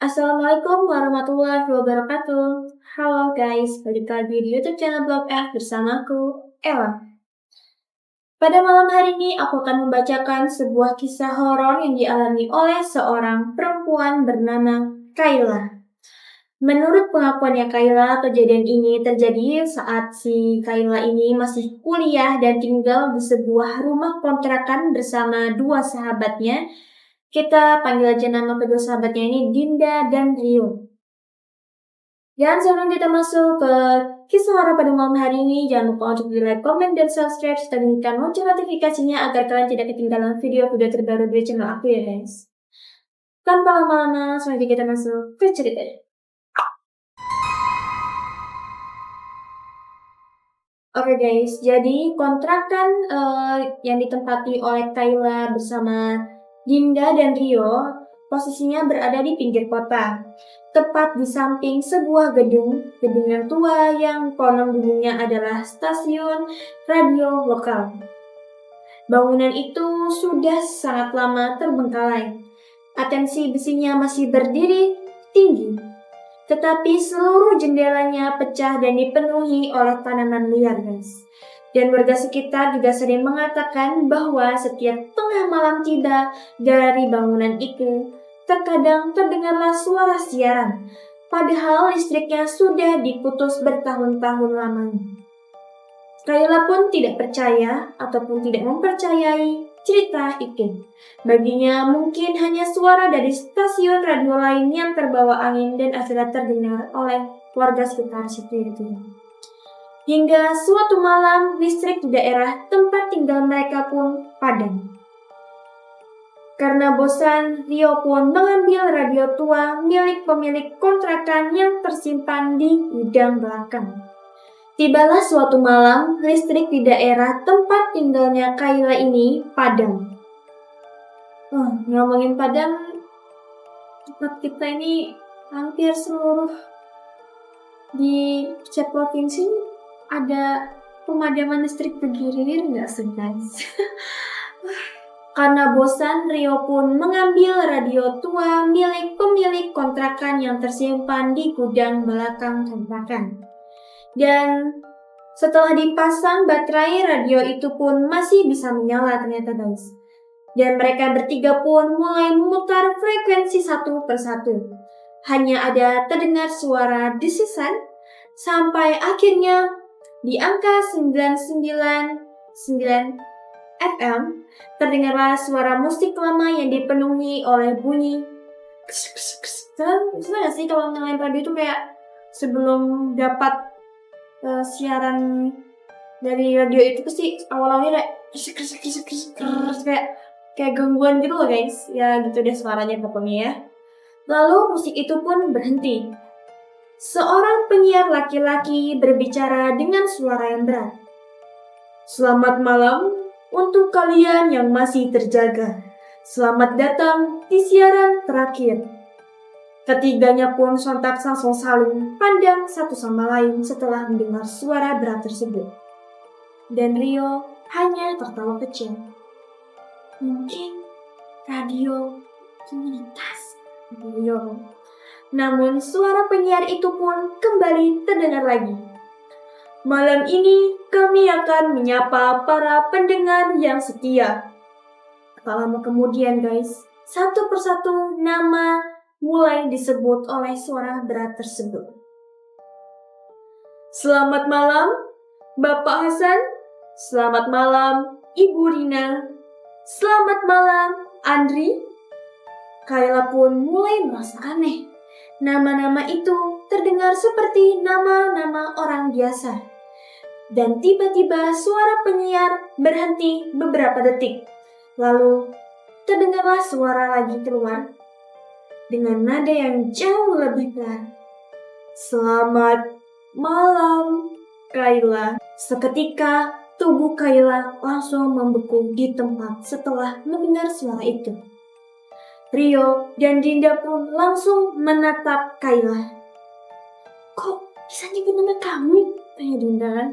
Assalamualaikum warahmatullahi wabarakatuh. Halo guys, balik lagi di YouTube channel Blog F bersamaku, Ella. Pada malam hari ini aku akan membacakan sebuah kisah horor yang dialami oleh seorang perempuan bernama Kayla. Menurut pengakuannya Kayla, kejadian ini terjadi saat si Kayla ini masih kuliah dan tinggal di sebuah rumah kontrakan bersama dua sahabatnya. Kita panggil aja nama kedua sahabatnya ini Dinda dan Rio. Dan sebelum kita masuk ke kisah horor pada malam hari ini, jangan lupa untuk di like, comment, dan subscribe serta nyalakan lonceng notifikasinya agar kalian tidak ketinggalan video-video terbaru dari channel aku ya guys. Tanpa lama-lama, langsung aja kita masuk ke ceritanya. Oke guys, jadi kontrakan yang ditempati oleh Kayla bersama Dinda dan Rio posisinya berada di pinggir kota, tepat di samping sebuah gedung yang tua yang konon dulunya adalah stasiun radio lokal. Bangunan itu sudah sangat lama terbengkalai. Atensi besinya masih berdiri tinggi, tetapi seluruh jendelanya pecah dan dipenuhi oleh tanaman liar guys. Dan warga sekitar juga sering mengatakan bahwa setiap tengah malam tiba dari bangunan itu, terkadang terdengarlah suara siaran, padahal listriknya sudah diputus bertahun-tahun lamanya. Kayla pun tidak percaya ataupun tidak mempercayai cerita itu. Baginya mungkin hanya suara dari stasiun radio lain yang terbawa angin dan akhirnya terdengar oleh warga sekitar situ itu. Hingga suatu malam listrik di daerah tempat tinggal mereka pun padam. Karena bosan, Rio pun mengambil radio tua milik pemilik kontrakan yang tersimpan di gudang belakang. Tibalah suatu malam, listrik di daerah tempat tinggalnya Kayla ini padam. Ngomongin padam, tempat kita ini hampir seluruh di setiap provinsi ada pemadaman listrik bergilir nggak sih guys? Karena bosan, Rio pun mengambil radio tua milik pemilik kontrakan yang tersimpan di gudang belakang kontrakan. Dan setelah dipasang baterai, radio itu pun masih bisa menyala ternyata guys. Dan mereka bertiga pun mulai memutar frekuensi satu persatu. Hanya ada terdengar suara desisan sampai akhirnya di angka 999 FM terdengarlah suara musik lama yang dipenuhi oleh bunyi Sudah gak sih kalau nyalain radio itu kayak sebelum dapat siaran dari radio itu pasti awal-awalnya kayak gangguan gitu loh guys. Ya gitu deh suaranya pokoknya ya. Lalu musik itu pun berhenti. Seorang penyiar laki-laki berbicara dengan suara yang berat. Selamat malam untuk kalian yang masih terjaga. Selamat datang di siaran terakhir. Ketiganya pun sontak langsung saling pandang satu sama lain setelah mendengar suara berat tersebut. Dan Rio hanya tertawa kecil. Mungkin radio komunitas. Rio. Namun suara penyiar itu pun kembali terdengar lagi. Malam ini kami akan menyapa para pendengar yang setia. Tak lama kemudian guys, satu persatu nama mulai disebut oleh suara berat tersebut. Selamat malam, Bapak Hasan. Selamat malam, Ibu Rina. Selamat malam, Andri. Kayla pun mulai merasa aneh. Nama-nama itu terdengar seperti nama-nama orang biasa. Dan tiba-tiba suara penyiar berhenti beberapa detik. Lalu terdengarlah suara lagi keluar dengan nada yang jauh lebih pelan. Selamat malam, Kayla. Seketika tubuh Kayla langsung membeku di tempat setelah mendengar suara itu. Rio dan Dinda pun langsung menatap Kayla. Kok bisa nyebut nama kamu? Tanya Dinda.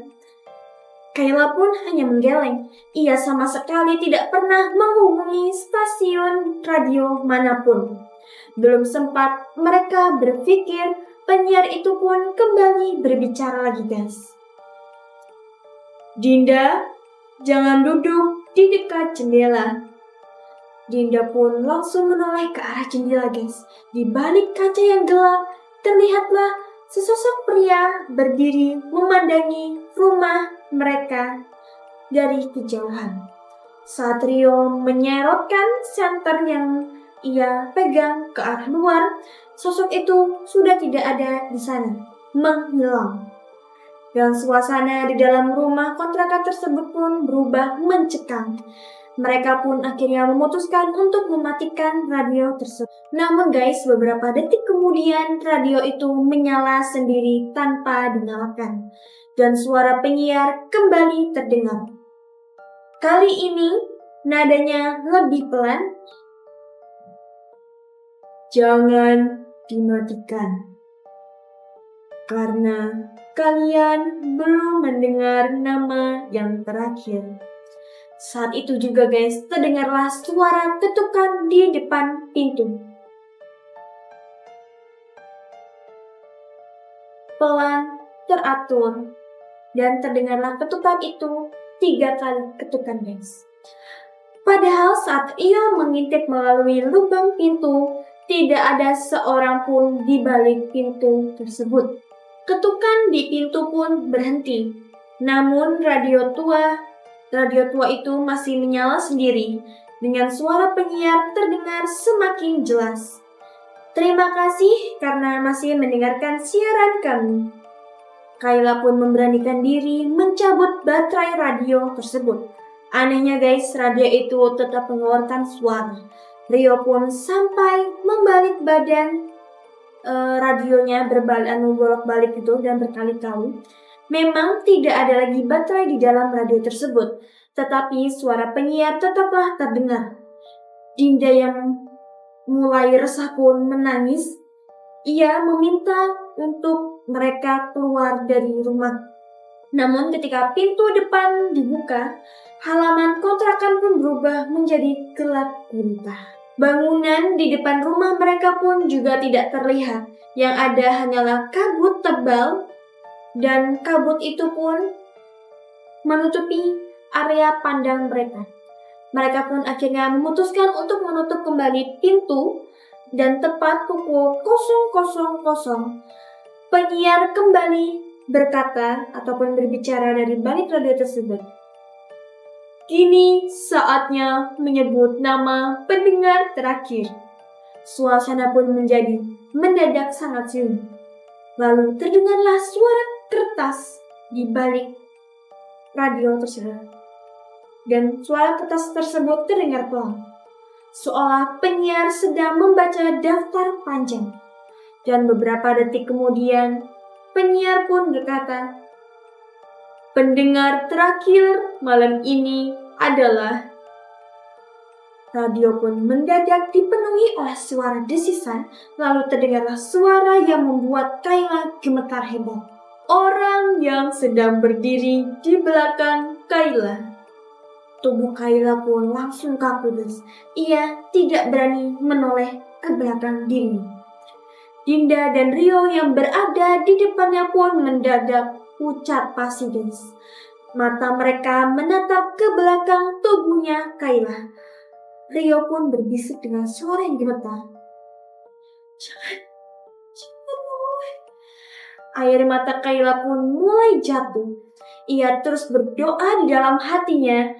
Kayla pun hanya menggeleng. Ia sama sekali tidak pernah menghubungi stasiun radio manapun. Belum sempat mereka berpikir, penyiar itu pun kembali berbicara lagi, guys. Dinda, jangan duduk di dekat jendela. Dinda pun langsung menoleh ke arah jendela, guys. Di balik kaca yang gelap, terlihatlah sesosok pria berdiri memandangi rumah mereka dari kejauhan. Saat Rio menyerotkan senter yang ia pegang ke arah luar, sosok itu sudah tidak ada di sana, menghilang. Dan suasana di dalam rumah kontrakan tersebut pun berubah mencekam. Mereka pun akhirnya memutuskan untuk mematikan radio tersebut. Namun guys, beberapa detik kemudian radio itu menyala sendiri tanpa dinyalakan. Dan suara penyiar kembali terdengar. Kali ini nadanya lebih pelan. Jangan dimatikan. Karena kalian belum mendengar nama yang terakhir. Saat itu juga guys, terdengarlah suara ketukan di depan pintu. Pelan, teratur, dan terdengarlah ketukan itu 3 kali ketukan guys. Padahal saat ia mengintip melalui lubang pintu, tidak ada seorang pun di balik pintu tersebut. Ketukan di pintu pun berhenti. Namun radio tua itu masih menyala sendiri. Dengan suara penyiar terdengar semakin jelas. Terima kasih karena masih mendengarkan siaran kami. Kayla pun memberanikan diri mencabut baterai radio tersebut. Anehnya guys, radio itu tetap mengeluarkan suara. Rio pun sampai membalik badan radionya bolak-balik itu dan berkali-kali. Memang tidak ada lagi baterai di dalam radio tersebut, tetapi suara penyiar tetaplah terdengar. Dinda yang mulai resah pun menangis. Ia meminta untuk mereka keluar dari rumah. Namun ketika pintu depan dibuka, halaman kontrakan pun berubah menjadi gelap gulita. Bangunan di depan rumah mereka pun juga tidak terlihat. Yang ada hanyalah kabut tebal, dan kabut itu pun menutupi area pandang mereka. Mereka pun akhirnya memutuskan untuk menutup kembali pintu, dan tepat pukul 00.00 penyiar kembali berkata ataupun berbicara dari balik radio tersebut. Kini saatnya menyebut nama pendengar terakhir. Suasana pun menjadi mendadak sangat sunyi. Lalu terdengarlah suara kertas di balik radio tersebut. Dan suara kertas tersebut terdengar pelan, seolah penyiar sedang membaca daftar panjang. Dan beberapa detik kemudian, penyiar pun berkata, pendengar terakhir malam ini adalah... Radio pun mendadak dipenuhi oleh suara desisan, lalu terdengarlah suara yang membuat Kayla gemetar hebat. Orang yang sedang berdiri di belakang Kayla. Tubuh Kayla pun langsung kaku. Ia tidak berani menoleh ke belakang dirinya. Dinda dan Rio yang berada di depannya pun mendadak pucat pasi. Mata mereka menatap ke belakang tubuhnya Kayla. Rio pun berbisik dengan suara yang gemetar. Jangan. Air mata Kayla pun mulai jatuh. Ia terus berdoa di dalam hatinya.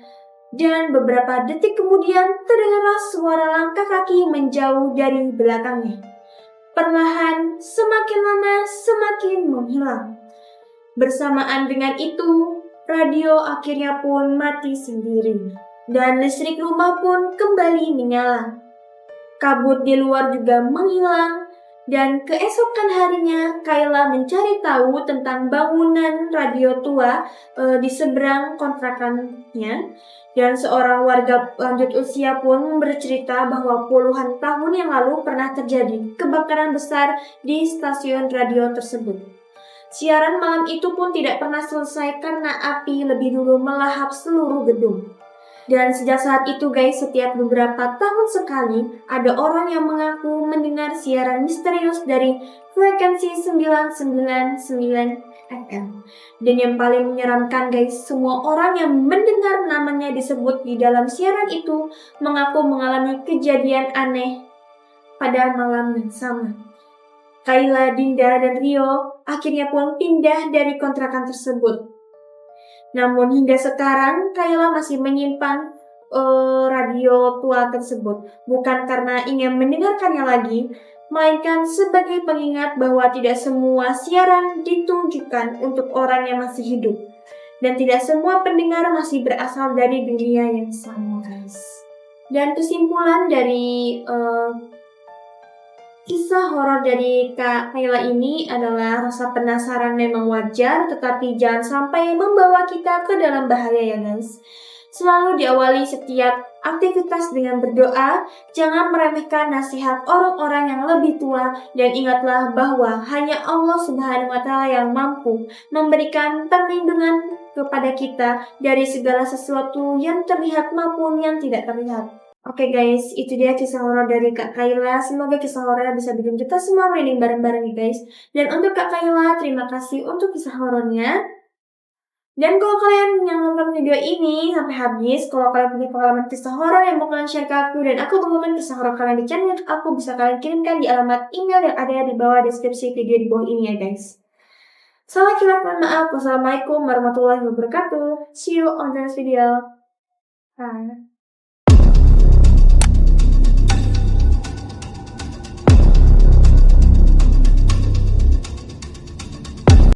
Dan beberapa detik kemudian terdengarlah suara langkah kaki menjauh dari belakangnya. Perlahan, semakin lama semakin menghilang. Bersamaan dengan itu, radio akhirnya pun mati sendiri. Dan listrik rumah pun kembali menyala. Kabut di luar juga menghilang. Dan keesokan harinya, Kayla mencari tahu tentang bangunan radio tua di seberang kontrakannya. Dan seorang warga lanjut usia pun bercerita bahwa puluhan tahun yang lalu pernah terjadi kebakaran besar di stasiun radio tersebut. Siaran malam itu pun tidak pernah selesai karena api lebih dulu melahap seluruh gedung. Dan sejak saat itu guys, setiap beberapa tahun sekali ada orang yang mengaku mendengar siaran misterius dari frekuensi 999 FM. Dan yang paling menyeramkan guys, semua orang yang mendengar namanya disebut di dalam siaran itu mengaku mengalami kejadian aneh pada malam yang sama. Kayla, Dinda, dan Rio akhirnya pun pindah dari kontrakan tersebut. Namun hingga sekarang Kayla masih menyimpan radio tua tersebut. Bukan karena ingin mendengarkannya lagi, melainkan sebagai pengingat bahwa tidak semua siaran ditunjukkan untuk orang yang masih hidup. Dan tidak semua pendengar masih berasal dari dunia yang sama, guys. Dan kesimpulan dari kisah horor dari Kak Kayla ini adalah rasa penasaran memang wajar, tetapi jangan sampai membawa kita ke dalam bahaya ya guys. Selalu diawali setiap aktivitas dengan berdoa, jangan meremehkan nasihat orang-orang yang lebih tua, dan ingatlah bahwa hanya Allah Subhanahu wa Ta'ala yang mampu memberikan perlindungan kepada kita dari segala sesuatu yang terlihat maupun yang tidak terlihat. Oke guys, itu dia kisah horor dari Kak Kayla. Semoga kisah horornya bisa bikin kita semua merinding bareng-bareng nih guys. Dan untuk Kak Kayla, terima kasih untuk kisah horornya. Dan kalau kalian yang nonton video ini sampai habis, kalau kalian punya pengalaman kisah horor yang mau kalian share ke aku dan aku bawakan kisah horor kalian di channel aku, bisa kalian kirimkan di alamat email yang ada di bawah deskripsi video di bawah ini ya guys. Salah khilaf, mohon maaf. Wassalamualaikum warahmatullahi wabarakatuh. See you on the next video. Bye.